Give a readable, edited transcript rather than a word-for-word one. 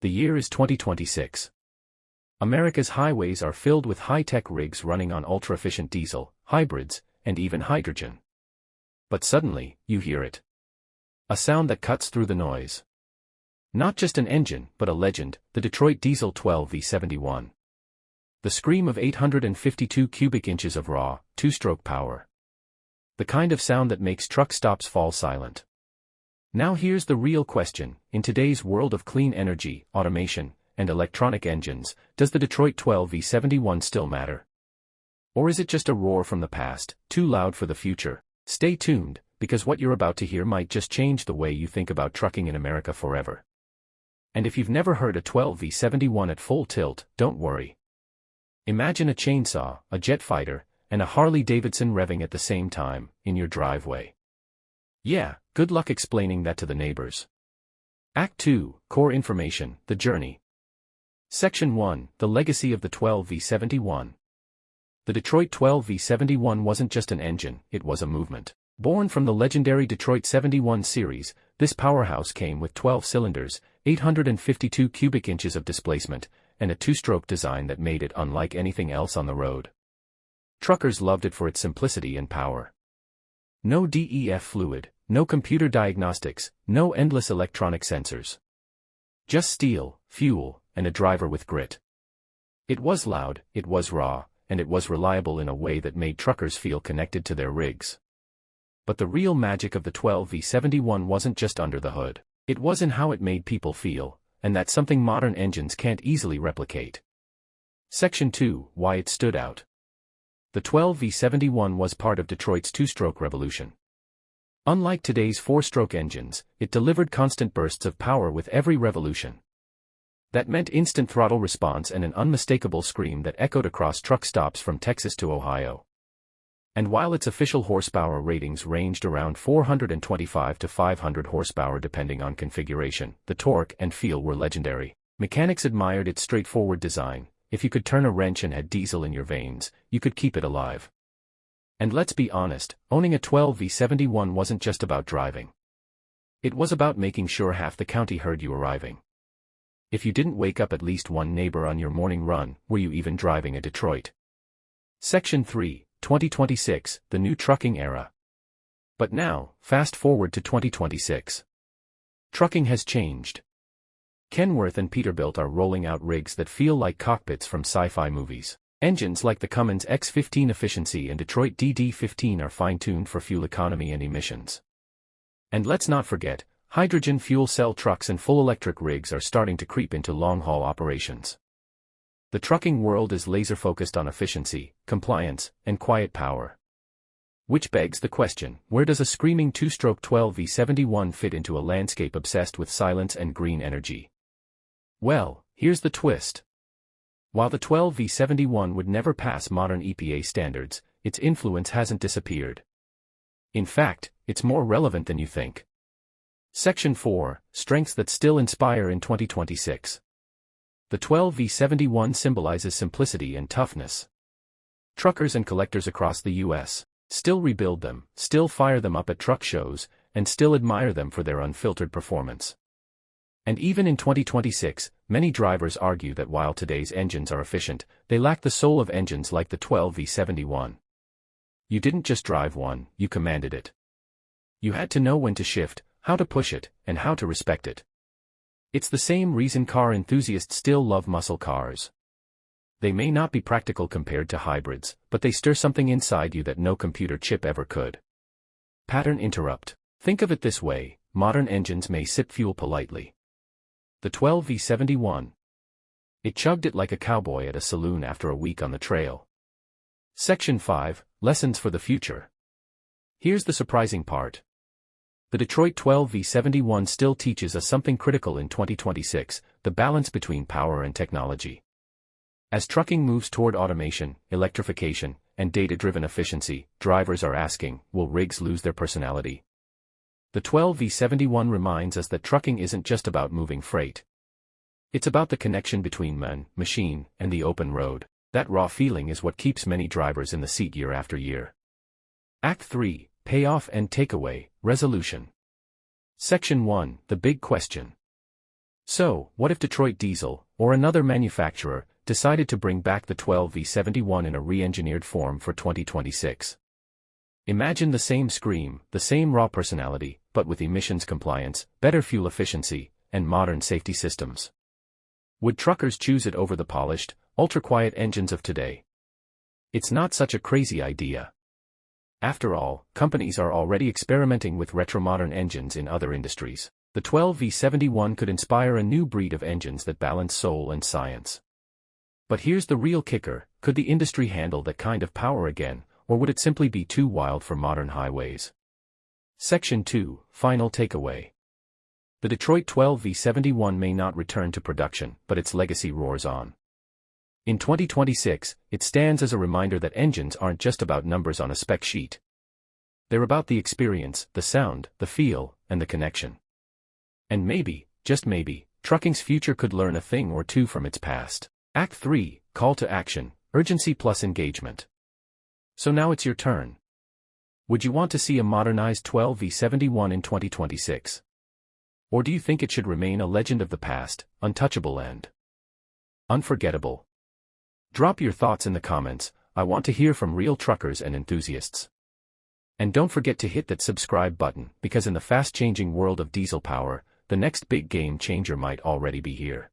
The year is 2026. America's highways are filled with high-tech rigs running on ultra-efficient diesel, hybrids, and even hydrogen. But suddenly, you hear it. A sound that cuts through the noise. Not just an engine, but a legend, the Detroit Diesel 12V71. The scream of 852 cubic inches of raw, two-stroke power. The kind of sound that makes truck stops fall silent. Now here's the real question: in today's world of clean energy, automation, and electronic engines, does the Detroit 12V71 still matter? Or is it just a roar from the past, too loud for the future? Stay tuned, because what you're about to hear might just change the way you think about trucking in America forever. And if you've never heard a 12V71 at full tilt, don't worry. Imagine a chainsaw, a jet fighter, and a Harley-Davidson revving at the same time, in your driveway. Yeah, good luck explaining that to the neighbors. Act 2, Core Information, The Journey. Section 1, The Legacy of the 12V71. The Detroit 12V71 wasn't just an engine, it was a movement. Born from the legendary Detroit 71 series, this powerhouse came with 12 cylinders, 852 cubic inches of displacement, and a two-stroke design that made it unlike anything else on the road. Truckers loved it for its simplicity and power. No DEF fluid, no computer diagnostics, no endless electronic sensors. Just steel, fuel, and a driver with grit. It was loud, it was raw, and it was reliable in a way that made truckers feel connected to their rigs. But the real magic of the 12V71 wasn't just under the hood. It was in how it made people feel, and that's something modern engines can't easily replicate. Section 2, Why it stood out. The 12V71 was part of Detroit's two-stroke revolution. Unlike today's four-stroke engines, it delivered constant bursts of power with every revolution. That meant instant throttle response and an unmistakable scream that echoed across truck stops from Texas to Ohio. And while its official horsepower ratings ranged around 425 to 500 horsepower depending on configuration, the torque and feel were legendary. Mechanics admired its straightforward design. If you could turn a wrench and had diesel in your veins, you could keep it alive. And let's be honest, owning a 12V71 wasn't just about driving. It was about making sure half the county heard you arriving. If you didn't wake up at least one neighbor on your morning run, were you even driving a Detroit? Section 3, 2026, The New Trucking Era. But now, fast forward to 2026. Trucking has changed. Kenworth and Peterbilt are rolling out rigs that feel like cockpits from sci-fi movies. Engines like the Cummins X15 efficiency and Detroit DD15 are fine-tuned for fuel economy and emissions. And let's not forget, hydrogen fuel cell trucks and full-electric rigs are starting to creep into long-haul operations. The trucking world is laser-focused on efficiency, compliance, and quiet power. Which begs the question, where does a screaming two-stroke 12V71 fit into a landscape obsessed with silence and green energy? Well, here's the twist. While the 12V71 would never pass modern EPA standards, its influence hasn't disappeared. In fact, it's more relevant than you think. Section 4, Strengths that still inspire in 2026. The 12V71 symbolizes simplicity and toughness. Truckers and collectors across the U.S. still rebuild them, still fire them up at truck shows, and still admire them for their unfiltered performance. And even in 2026, many drivers argue that while today's engines are efficient, they lack the soul of engines like the 12V71. You didn't just drive one, you commanded it. You had to know when to shift, how to push it, and how to respect it. It's the same reason car enthusiasts still love muscle cars. They may not be practical compared to hybrids, but they stir something inside you that no computer chip ever could. Pattern interrupt. Think of it this way, modern engines may sip fuel politely. The 12V71. It chugged it like a cowboy at a saloon after a week on the trail. Section 5, Lessons for the Future. Here's the surprising part. The Detroit 12V71 still teaches us something critical in 2026, the balance between power and technology. As trucking moves toward automation, electrification, and data-driven efficiency, drivers are asking, will rigs lose their personality? The 12V71 reminds us that trucking isn't just about moving freight. It's about the connection between man, machine, and the open road. That raw feeling is what keeps many drivers in the seat year after year. Act 3, Payoff and Takeaway, Resolution. Section 1, The Big Question. So, what if Detroit Diesel, or another manufacturer, decided to bring back the 12V71 in a re-engineered form for 2026? Imagine the same scream, the same raw personality, but with emissions compliance, better fuel efficiency, and modern safety systems. Would truckers choose it over the polished, ultra-quiet engines of today? It's not such a crazy idea. After all, companies are already experimenting with retro-modern engines in other industries. The 12V71 could inspire a new breed of engines that balance soul and science. But here's the real kicker: could the industry handle that kind of power again, or would it simply be too wild for modern highways? Section 2, Final Takeaway. The Detroit 12V71 may not return to production, but its legacy roars on. In 2026, it stands as a reminder that engines aren't just about numbers on a spec sheet. They're about the experience, the sound, the feel, and the connection. And maybe, just maybe, trucking's future could learn a thing or two from its past. Act 3, Call to Action, Urgency plus Engagement. So now it's your turn. Would you want to see a modernized 12V71 in 2026? Or do you think it should remain a legend of the past, untouchable and unforgettable? Drop your thoughts in the comments. I want to hear from real truckers and enthusiasts. And don't forget to hit that subscribe button, because in the fast-changing world of diesel power, the next big game changer might already be here.